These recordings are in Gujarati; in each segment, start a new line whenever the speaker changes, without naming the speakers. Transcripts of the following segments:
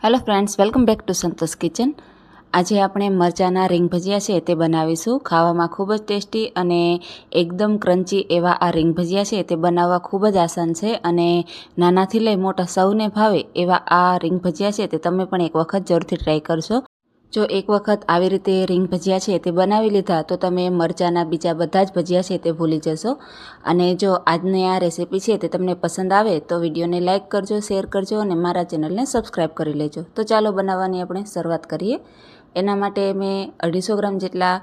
Hello friends, welcome back to Santosh kitchen. આજે આપણે મરચાંના રીંગ ભજીયા છે તે બનાવીશું। ખાવામાં ખૂબ જ ટેસ્ટી અને એકદમ ક્રન્ચી એવા આ રીંગ ભજીયા છે તે બનાવવા ખૂબ જ આસાન છે અને નાનાથી લઈ મોટા સૌને ભાવે એવા આ રીંગ ભજીયા છે તે તમે પણ એક વખત જરૂરથી ટ્રાય કરશો। જો એક વખત આવી રીતે રીંગ ભજીયા છે તે બનાવી લીધા તો તમે મરચાંના બીજા બધા જ ભજીયા છે તે ભૂલી જશો। અને જો આજની આ રેસીપી છે તે તમને પસંદ આવે તો વિડીયોને લાઇક કરજો, શેર કરજો અને મારા ચેનલને સબસ્ક્રાઈબ કરી લેજો। તો ચાલો બનાવવાની આપણે શરૂઆત કરીએ। એના માટે મેં 250 ગ્રામ જેટલા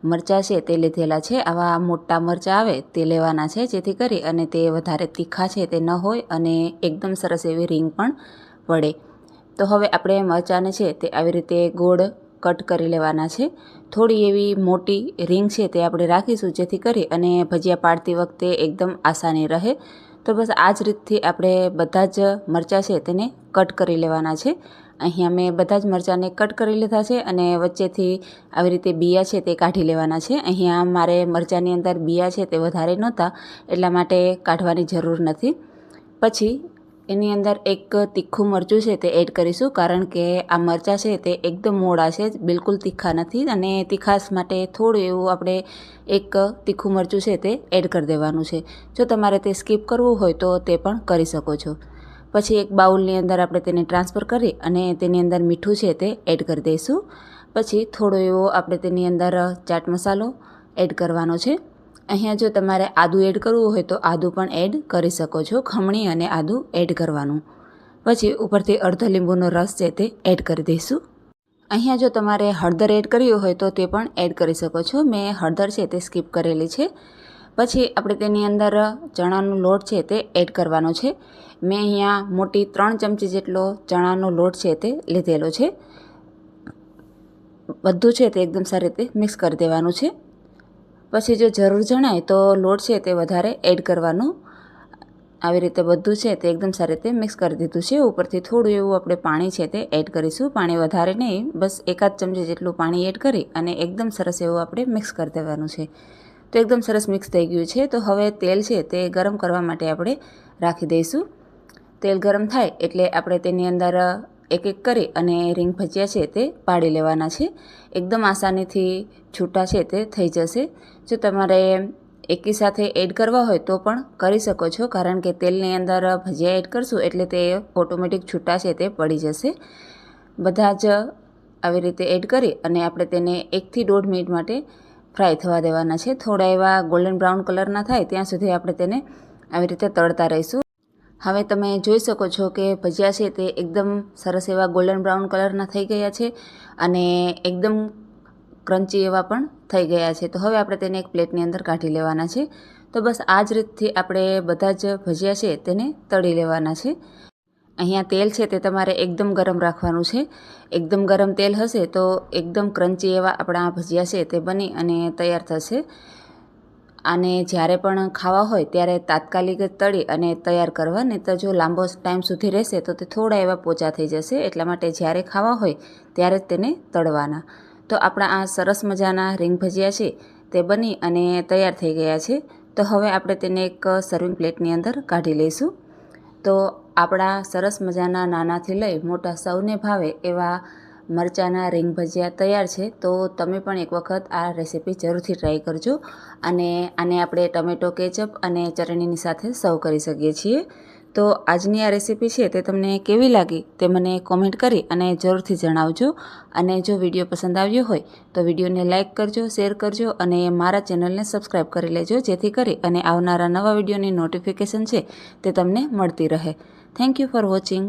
મરચાં છે તે લીધેલા છે। આવા મોટા મરચાં આવે તે લેવાના છે, જેથી કરી અને તે વધારે તીખા છે તે ન હોય અને એકદમ સરસ એવી રીંગ પણ પડે। તો હવે આપણે મરચાંને છે તે આવી રીતે ગોળ કટ કરી લેવાના છે। થોડી એવી મોટી રીંગ છે તે આપણે રાખીશું, જેથી કરી અને ભજીયા પાડતી વખતે એકદમ આસાની રહે। તો બસ આ જ રીતથી આપણે બધા જ મરચાં છે તેને કટ કરી લેવાના છે। અહીંયા મેં બધા જ મરચાંને કટ કરી લીધા છે અને વચ્ચેથી આવી રીતે બિયા છે તે કાઢી લેવાના છે। અહીંયા મારે મરચાંની અંદર બિયા છે તે વધારે નહોતા, એટલા માટે કાઢવાની જરૂર નથી। પછી એની અંદર એક તીખું મરચું છે તે એડ કરીશું, કારણ કે આ મરચાં છે તે એકદમ મોળા છે, બિલકુલ તીખા નથી અને તીખાશ માટે થોડું એવું આપણે એક તીખું મરચું છે તે એડ કરી દેવાનું છે। જો તમારે તે સ્કીપ કરવું હોય તો તે પણ કરી શકો છો। પછી એક બાઉલની અંદર આપણે તેને ટ્રાન્સફર કરી અને તેની અંદર મીઠું છે તે એડ કરી દઈશું। પછી થોડો એવો આપણે તેની અંદર ચાટ મસાલો એડ કરવાનો છે। અહીંયા જો તમારે આદું એડ કરવું હોય તો આદું પણ એડ કરી શકો છો, ખમણી અને આદું એડ કરવાનું। પછી ઉપરથી અડધો લીંબુનો રસ છે તે એડ કરી દઈશું। અહીંયા જો તમારે હળદર એડ કરવી હોય તો તે પણ એડ કરી શકો છો, મેં હળદર છે તે સ્કીપ કરેલી છે। પછી આપણે તેની અંદર ચણાનો લોટ છે તે એડ કરવાનો છે। મેં અહીંયા મોટી 3 ચમચી જેટલો ચણાનો લોટ છે તે લીધેલો છે। બધું છે તે એકદમ સારી રીતે મિક્સ કરી દેવાનું છે। પછી જો જરૂર જણાય તો લોટ છે તે વધારે એડ કરવાનો। આવી રીતે બધું છે તે એકદમ સારી રીતે મિક્સ કરી દીધું છે। ઉપરથી થોડું એવું આપણે પાણી છે તે એડ કરીશું, પાણી વધારે નહીં, બસ 1 ચમચી જેટલું પાણી એડ કરી અને એકદમ સરસ એવું આપણે મિક્સ કરી દેવાનું છે। તો એકદમ સરસ મિક્સ થઈ ગયું છે। તો હવે તેલ છે તે ગરમ કરવા માટે આપણે રાખી દઈશું। તેલ ગરમ થાય એટલે આપણે તેની અંદર એક એક કરી અને રીંગ ભજીયા છે તે પાડી લેવાના છે। એકદમ આસાનીથી છૂટા છે તે થઈ જશે। જો તમારે એકી સાથે એડ કરવા હોય તો પણ કરી શકો છો, કારણ કે તેલની અંદર ભજીયા એડ કરશું એટલે તે ઓટોમેટિક છૂટા છે તે પડી જશે। બધા જ આવી રીતે એડ કરી અને આપણે તેને 1 થી 1.5 મિનિટ માટે ફ્રાય થવા દેવાના છે। થોડા એવા ગોલ્ડન બ્રાઉન કલરના થાય ત્યાં સુધી આપણે તેને આવી રીતે તળતા રહીશું। હવે તમે જોઈ શકો છો કે ભજીયા છે તે એકદમ સરસ એવા ગોલ્ડન બ્રાઉન કલરના થઈ ગયા છે અને એકદમ ક્રન્ચી એવા પણ થઈ ગયા છે। તો હવે આપણે તેને એક પ્લેટની અંદર કાઢી લેવાના છે। તો બસ આ જ રીતથી આપણે બધા જ ભજીયા છે તેને તળી લેવાના છે। અહીંયા તેલ છે તે તમારે એકદમ ગરમ રાખવાનું છે। એકદમ ગરમ તેલ હશે તો એકદમ ક્રન્ચી એવા આપણા ભજીયા છે તે બની અને તૈયાર થશે। આને જ્યારે પણ ખાવા હોય ત્યારે તાત્કાલિક જ તળી અને તૈયાર કરવા, નહીં તો જો લાંબો ટાઈમ સુધી રહેશે તો તે થોડા એવા પોચા થઈ જશે। એટલા માટે જ્યારે ખાવા હોય ત્યારે જ તેને તળવાના। તો આપણા આ સરસ મજાના રીંગ ભજીયા છે તે બની અને તૈયાર થઈ ગયા છે। તો હવે આપણે તેને એક સર્વિંગ પ્લેટની અંદર કાઢી લઈશું। તો આપણા સરસ મજાના નાનાથી લઈ મોટા સૌને ભાવે એવા મરચાંના રીંગ ભજીયા તૈયાર છે। તો તમે પણ એક વખત આ રેસીપી જરૂરથી ટ્રાય કરજો અને આને આપણે ટમેટો કેચઅપ અને ચટણીની સાથે સર્વ કરી શકીએ છીએ। તો આજની આ રેસીપી છે તે તમને કેવી લાગી તે મને કોમેન્ટ કરી અને જરૂરથી જણાવજો। અને જો વિડીયો પસંદ આવ્યો હોય તો વિડીયોને લાઇક કરજો, શેર કરજો અને મારા ચેનલને સબસ્ક્રાઈબ કરી લેજો, જેથી કરી અને આવનારા નવા વિડીયોની નોટિફિકેશન છે તે તમને મળતી રહે। Thank you for watching.